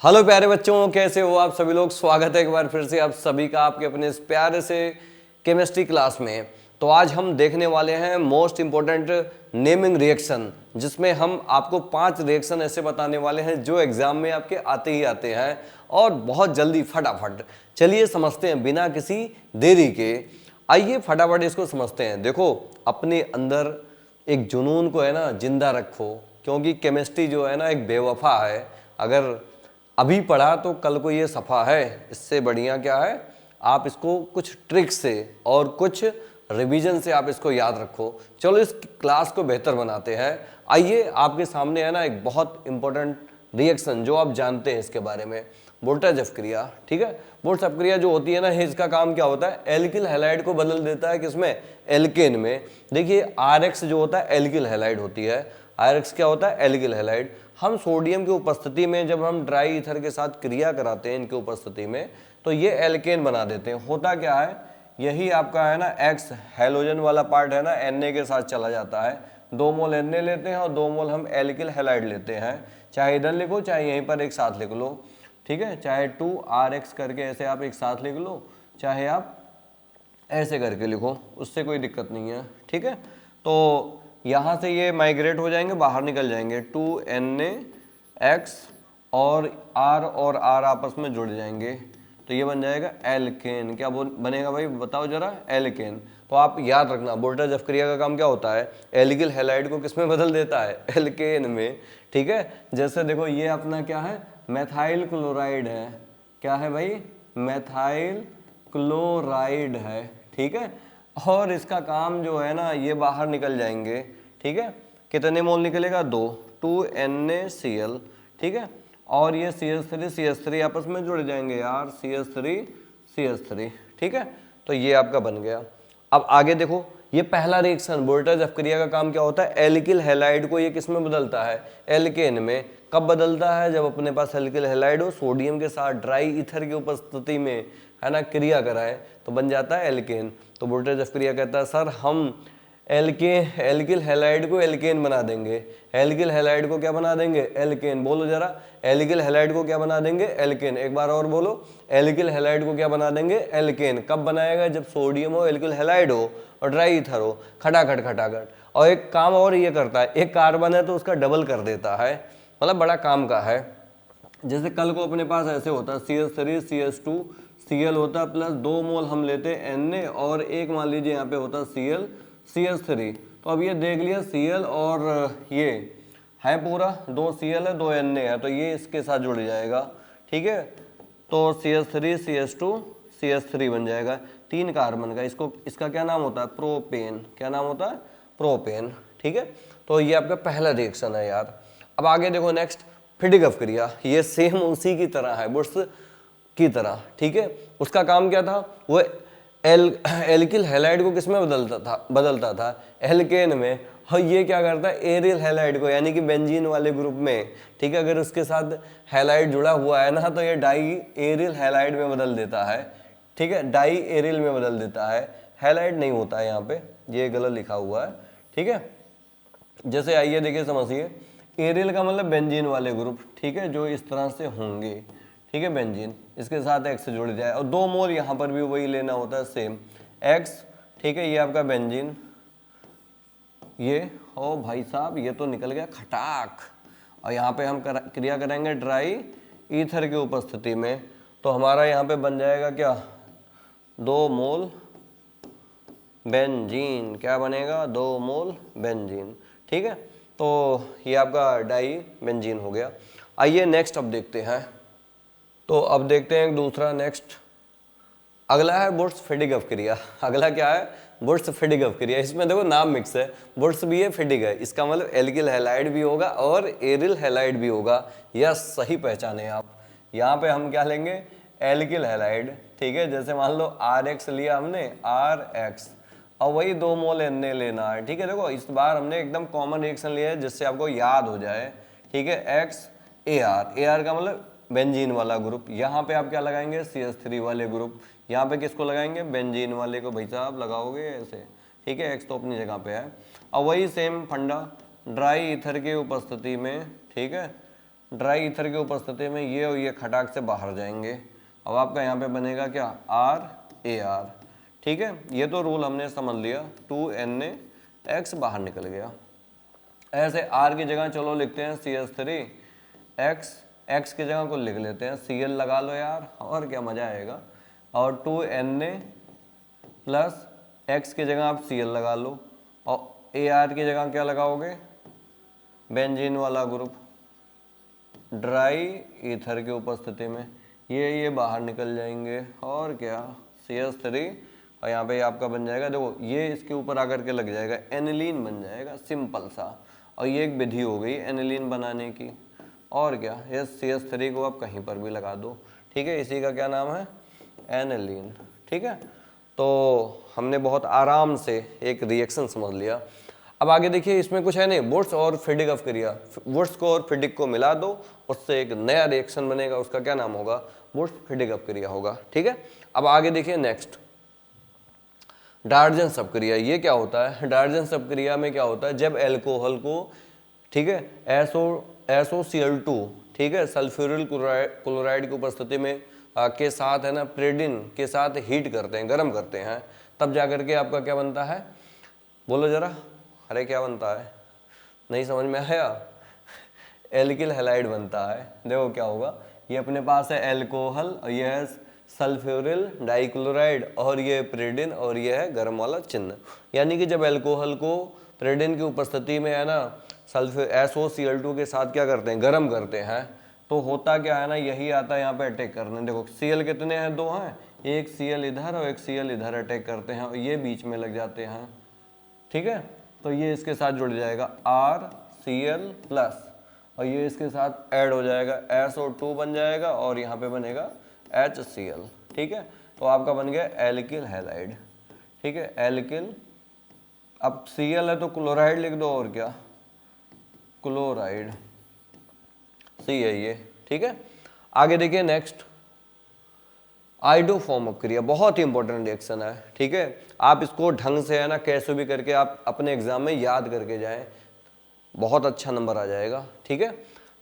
Hello प्यारे बच्चों, कैसे हो आप सभी लोग। स्वागत है एक बार फिर से आप सभी का आपके अपने इस प्यारे से केमिस्ट्री क्लास में। तो आज हम देखने वाले हैं मोस्ट इम्पोर्टेंट नेमिंग रिएक्शन, जिसमें हम आपको 5 रिएक्शन ऐसे बताने वाले हैं जो एग्जाम में आपके आते ही आते हैं और बहुत जल्दी फटाफट। चलिए समझते हैं बिना किसी देरी के। आइए फटाफट इसको समझते हैं। देखो, अपने अंदर एक जुनून को है ना जिंदा रखो, क्योंकि केमिस्ट्री जो है ना एक बेवफा है। अगर अभी पढ़ा तो कल को ये सफ़ा है। इससे बढ़िया क्या है, आप इसको कुछ ट्रिक से और कुछ रिवीजन से आप इसको याद रखो। चलो इस क्लास को बेहतर बनाते हैं। आइए, आपके सामने है ना एक बहुत इंपॉर्टेंट रिएक्शन जो आप जानते हैं इसके बारे में, वोल्टेज अपक्रिया। ठीक है, वोल्टेज अपक्रिया जो होती है ना, इसका काम क्या होता है, एल्किल हैलाइड को बदल देता है किसमें, एल्केन में। देखिए RX जो होता है एल्किल हैलाइड होती है। RX क्या होता है, एल्किल हैलाइड। हम सोडियम की उपस्थिति में जब हम ड्राई ईथर के साथ क्रिया कराते हैं इनकी उपस्थिति में, तो ये एल्केन बना देते हैं। होता क्या है, यही आपका है ना X हैलोजन वाला पार्ट है ना Na के साथ चला जाता है। 2 मोल Na लेते हैं और 2 मोल हम एल्किल हैलाइड लेते हैं। चाहे इधर लिखो चाहे यहीं पर एक साथ लिख लो। ठीक है, चाहे 2RX करके ऐसे आप एक साथ लिख लो, चाहे आप ऐसे करके लिखो, उससे कोई दिक्कत नहीं है। ठीक है, तो यहाँ से ये माइग्रेट हो जाएंगे, बाहर निकल जाएंगे। 2NaX और R आपस में जुड़ जाएंगे, तो ये बन जाएगा एल्केन। क्या बनेगा भाई, बताओ जरा, एल्केन। तो आप याद रखना, वोल्टेज अपक्रिया का काम क्या होता है, एल्किल हैलाइड को किसमें बदल देता है, एल्केन में। ठीक है, जैसे देखो ये अपना क्या है, मेथाइल क्लोराइड है। क्या है भाई, मेथाइल क्लोराइड है। ठीक है, और इसका काम जो है ना, ये बाहर निकल जाएंगे। ठीक है, कितने मोल निकलेगा, 2NaCl। ठीक है, और ये CH3 आपस में जुड़ जाएंगे यार, CH3। ठीक है, तो ये आपका बन गया। अब आगे देखो, ये पहला रिएक्शन वोल्टेज अपक्रिया का काम क्या होता है, एल्किल हैलाइड को ये किस में बदलता है, एल्केन में। कब बदलता है, जब अपने पास एल्किल हैलाइड हो, सोडियम के साथ ड्राई ईथर की उपस्थिति में है ना क्रिया कराए, तो बन जाता है एल्केन। तो वोल्टेज अपक्रिया कहता है सर हम एल्किल हैलाइड को एल्केन बना देंगे। एल्किल हैलाइड को क्या बना देंगे, एल्केन। बोलो जरा, एल्किल हैलाइड को क्या बना देंगे, एल्केन। एक बार और बोलो, एल्किल हैलाइड को क्या बना देंगे, एल्केन। कब बनाएगा, जब सोडियम हो, एल्किल हैलाइड हो और ड्राई ईथर हो, खटाखट। और एक काम और ये करता है, एक कार्बन है तो उसका डबल कर देता है, मतलब बड़ा काम का है। जैसे कल को अपने पास ऐसे होता है, CH3 CH2 Cl होता है, प्लस 2 मोल हम लेते हैं Na, और एक मान लीजिए यहाँ पे होता है Cl CH3। तो अब ये देख लिया, Cl और ये है पूरा 2 Cl है 2 Na है, तो ये इसके साथ जुड़ जाएगा। ठीक है, तो CH3 CH2 CH3 बन जाएगा, 3 कार्बन का। इसका क्या नाम होता है, प्रोपेन। क्या नाम होता है, प्रोपेन। ठीक है, तो ये आपका पहला रिएक्शन है यार। अब आगे देखो, नेक्स्ट फिडिक अपक्रिया। ये सेम उसी की तरह है, बुर्स की तरह। ठीक है, उसका काम क्या था, वो एल्किल हैलाइड को किसमें बदलता था, एल्केन में। और ये क्या करता है, एरिल हैलाइड को, यानी कि बेंजीन वाले ग्रुप में। ठीक है, अगर उसके साथ हैलाइड जुड़ा हुआ है ना, तो ये डाई एरिल हैलाइड में बदल देता है। ठीक है, डाई एरिल में बदल देता है, हैलाइड नहीं होता है यहाँ पे, ये गलत लिखा हुआ है। ठीक है, जैसे आइए देखिए समझिए, एरिल का मतलब बेंजीन वाले ग्रुप। ठीक है, जो इस तरह से होंगे। ठीक है, बेंजीन, इसके साथ X जुड़ जाए, और 2 मोल यहाँ पर भी वही लेना होता है, सेम X। ठीक है, ये आपका बेंजीन, ये ओ भाई साहब, ये तो निकल गया खटाक। और यहाँ पे हम क्रिया करेंगे ड्राई ईथर की उपस्थिति में, तो हमारा यहाँ पे बन जाएगा क्या, 2 मोल बेंजीन। क्या बनेगा, 2 मोल बेंजीन। ठीक है, तो ये आपका डाई बेंजीन हो गया। आइए नेक्स्ट अब देखते हैं। तो अब देखते हैं दूसरा, नेक्स्ट अगला है वुर्ट्ज-फिडिग अपक्रिया। अगला क्या है, वुर्ट्ज-फिडिग अपक्रिया। इसमें देखो नाम मिक्स है, वुर्ट्ज भी है, फिडिग है। इसका मतलब एल्किल हैलाइड भी होगा और एरिल हैलाइड भी होगा। यह सही पहचाने आप। यहाँ पे हम क्या लेंगे, एल्किल हैलाइड। ठीक है, जैसे मान लो RX लिया हमने, RX, और वही 2 मोल Na लेना है। ठीक है, देखो इस बार हमने एकदम कॉमन रिएक्शन लिया है जिससे आपको याद हो जाए। ठीक है, XAR का मतलब बेंजीन वाला ग्रुप। यहाँ पे आप क्या लगाएंगे, CH3 वाले ग्रुप। यहाँ पे किसको लगाएंगे, बेंजीन वाले को। भाई साहब लगाओगे ऐसे। ठीक है, X तो अपनी जगह पे है। और वही सेम फंडा ड्राई ईथर की उपस्थिति में। ठीक है, ड्राई ईथर की उपस्थिति में ये और ये खटाक से बाहर जाएंगे। अब आपका यहाँ पे बनेगा क्या, RAR। ठीक है, ये तो रूल हमने समझ लिया, 2NaX बाहर निकल गया। ऐसे R की जगह चलो लिखते हैं CH3, X की जगह को लिख लेते हैं Cl लगा लो यार, और क्या मज़ा आएगा। और 2Na प्लस X की जगह आप Cl लगा लो, और AR की जगह क्या लगाओगे, बेंजीन वाला ग्रुप। ड्राई ईथर की उपस्थिति में ये बाहर निकल जाएंगे, और क्या, CH3, और यहाँ पे आपका बन जाएगा, देखो ये इसके ऊपर आकर के लग जाएगा, एनिलीन बन जाएगा, सिंपल सा। और ये एक विधि हो गई एनिलीन बनाने की, और क्या, ये CH3 को आप कहीं पर भी लगा दो। ठीक है, इसी का क्या नाम है, एनिलीन। ठीक है, तो हमने बहुत आराम से एक रिएक्शन समझ लिया। अब आगे देखिए, इसमें कुछ है नहीं, वुड्स और फिडिक अपक्रिया, वुड्स को और फिडिक को मिला दो, उससे एक नया रिएक्शन बनेगा, उसका क्या नाम होगा, वुड्स फिडिक अपक्रिया होगा। ठीक है, अब आगे देखिए नेक्स्ट, डायवर्जेंस अपक्रिया। ये क्या होता है, डायवर्जेंस अपक्रिया में क्या होता है, जब एल्कोहल को, ठीक है, SOCl2, ठीक है, सल्फ्यूरिल क्लोराइड की उपस्थिति में के साथ है ना, प्रेडिन के साथ हीट करते हैं, गर्म करते हैं, तब जाकर के आपका क्या बनता है, बोलो जरा, अरे क्या बनता है, नहीं समझ में आया, एल्किल हैलाइड बनता है। देखो क्या होगा, ये अपने पास है एल्कोहल, और ये है सल्फ्यूरिल डाइक्लोराइड, और ये प्रेडिन, और ये है गर्म वाला चिन्ह। यानी कि जब एल्कोहल को प्रेडिन की उपस्थिति में है ना, SOCl2 के साथ क्या करते हैं, गर्म करते हैं, तो होता क्या है ना, यही आता है यहाँ पे अटैक करने। देखो Cl कितने हैं, 2 हैं, एक Cl इधर और एक Cl इधर अटैक करते हैं, और ये बीच में लग जाते हैं। ठीक है, तो ये इसके साथ जुड़ जाएगा RCl प्लस, और ये इसके साथ ऐड हो जाएगा, SO2 बन जाएगा, और यहाँ पे बनेगा HCl। ठीक है, तो आपका बन गया एल्किल हैलाइड। ठीक है, एल्किल, अब Cl है तो क्लोराइड लिख दो, और क्या, क्लोराइड, C है ये। ठीक है, आगे देखिए नेक्स्ट, आइडोफॉर्म अपक्रिया, बहुत ही इंपॉर्टेंट रिएक्शन है। ठीक है, आप इसको ढंग से है ना, कैसे भी करके आप अपने एग्जाम में याद करके जाएं, बहुत अच्छा नंबर आ जाएगा। ठीक है,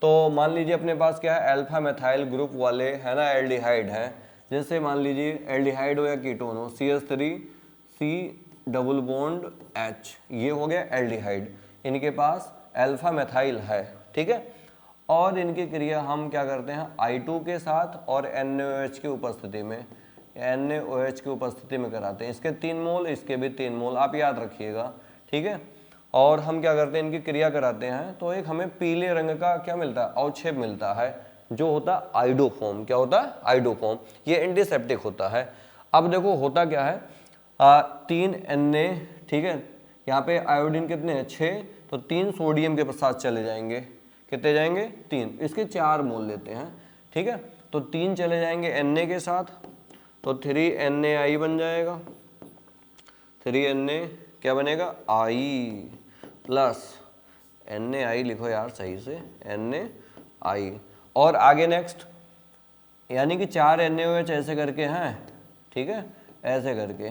तो मान लीजिए अपने पास क्या है, अल्फा मेथाइल ग्रुप वाले है ना एल्डिहाइड हैं, जैसे मान लीजिए एल्डिहाइड हो या कीटोन हो, CH3C डबल बॉन्ड H, ये हो गया एल्डिहाइड, इनके पास अल्फा मेथाइल है। ठीक है, और इनकी क्रिया हम क्या करते हैं, I2 के साथ और NaOH की उपस्थिति में, NaOH की उपस्थिति में कराते हैं। इसके 3 मोल, इसके भी 3 मोल, आप याद रखिएगा। ठीक है, और हम क्या करते हैं, इनकी क्रिया कराते हैं, तो एक हमें पीले रंग का क्या मिलता है, अवक्षेप मिलता है, जो होता है आइडोफॉर्म। क्या होता है, आइडोफॉर्म, ये एंटीसेप्टिक होता है। अब देखो होता क्या है, 3 Na, ठीक है, यहाँ पे आयोडीन कितने हैं, 6, तो 3 सोडियम के साथ चले जाएंगे, कितने जाएंगे, 3, इसके 4 मोल लेते हैं। ठीक है, तो 3 चले जाएंगे Na के साथ, तो 3NaI बन जाएगा, 3Na क्या बनेगा, I प्लस NaI लिखो यार सही से, NaI। और आगे नेक्स्ट, यानी कि 4 NaOH ऐसे करके हैं, ठीक है, ऐसे करके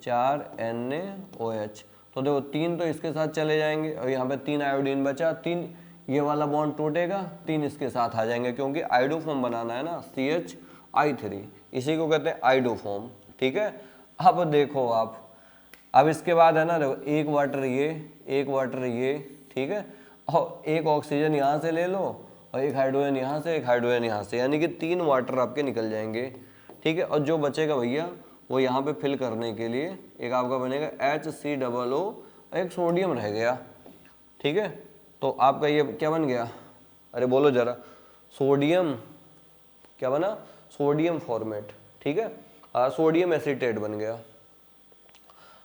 4 NaOH, तो देखो 3 तो इसके साथ चले जाएंगे, और यहाँ पे 3 आयोडीन बचा, 3 ये वाला बॉन्ड टूटेगा, 3 इसके साथ आ जाएंगे, क्योंकि आइडोफॉर्म बनाना है ना, CHI3, इसी को कहते हैं आइडोफॉर्म। ठीक है, अब देखो आप, अब इसके बाद है ना, देखो एक वाटर ये, एक वाटर ये, ठीक है, और एक ऑक्सीजन यहाँ से ले लो, और एक हाइड्रोजन यहाँ से, एक हाइड्रोजन यहाँ से, यानी कि 3 वाटर आपके निकल जाएंगे। ठीक है, और जो बचेगा भैया वो यहाँ पे फिल करने के लिए एक आपका बनेगा HCOO, एक सोडियम रह गया। ठीक है, तो आपका ये क्या बन गया, अरे बोलो जरा, सोडियम, क्या बना, सोडियम फॉर्मेट। ठीक है, सोडियम एसीटेट बन गया।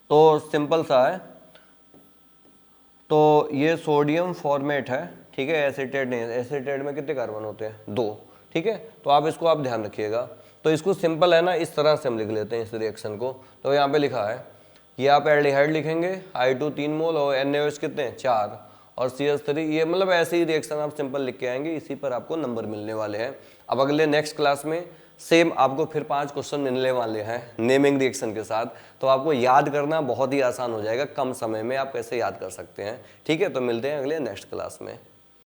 तो सिंपल सा है, तो ये सोडियम फॉर्मेट है। ठीक है, एसीटेट नहीं है, एसीटेट में कितने कार्बन होते हैं, 2। ठीक है, तो आप इसको आप ध्यान रखिएगा। तो इसको सिंपल है ना, इस तरह से हम लिख लेते हैं इस रिएक्शन को। तो यहाँ पे लिखा है, ये आप एल्डिहाइड लिखेंगे, I2 3 मोल, और NaOH कितने, 4, और CH3, ये मतलब ऐसे ही रिएक्शन आप सिंपल लिख के आएंगे, इसी पर आपको नंबर मिलने वाले हैं। अब अगले नेक्स्ट क्लास में सेम आपको फिर 5 क्वेश्चन मिलने वाले हैं नेमिंग रिएक्शन के साथ, तो आपको याद करना बहुत ही आसान हो जाएगा, कम समय में आप कैसे याद कर सकते हैं। ठीक है, तो मिलते हैं अगले नेक्स्ट क्लास में।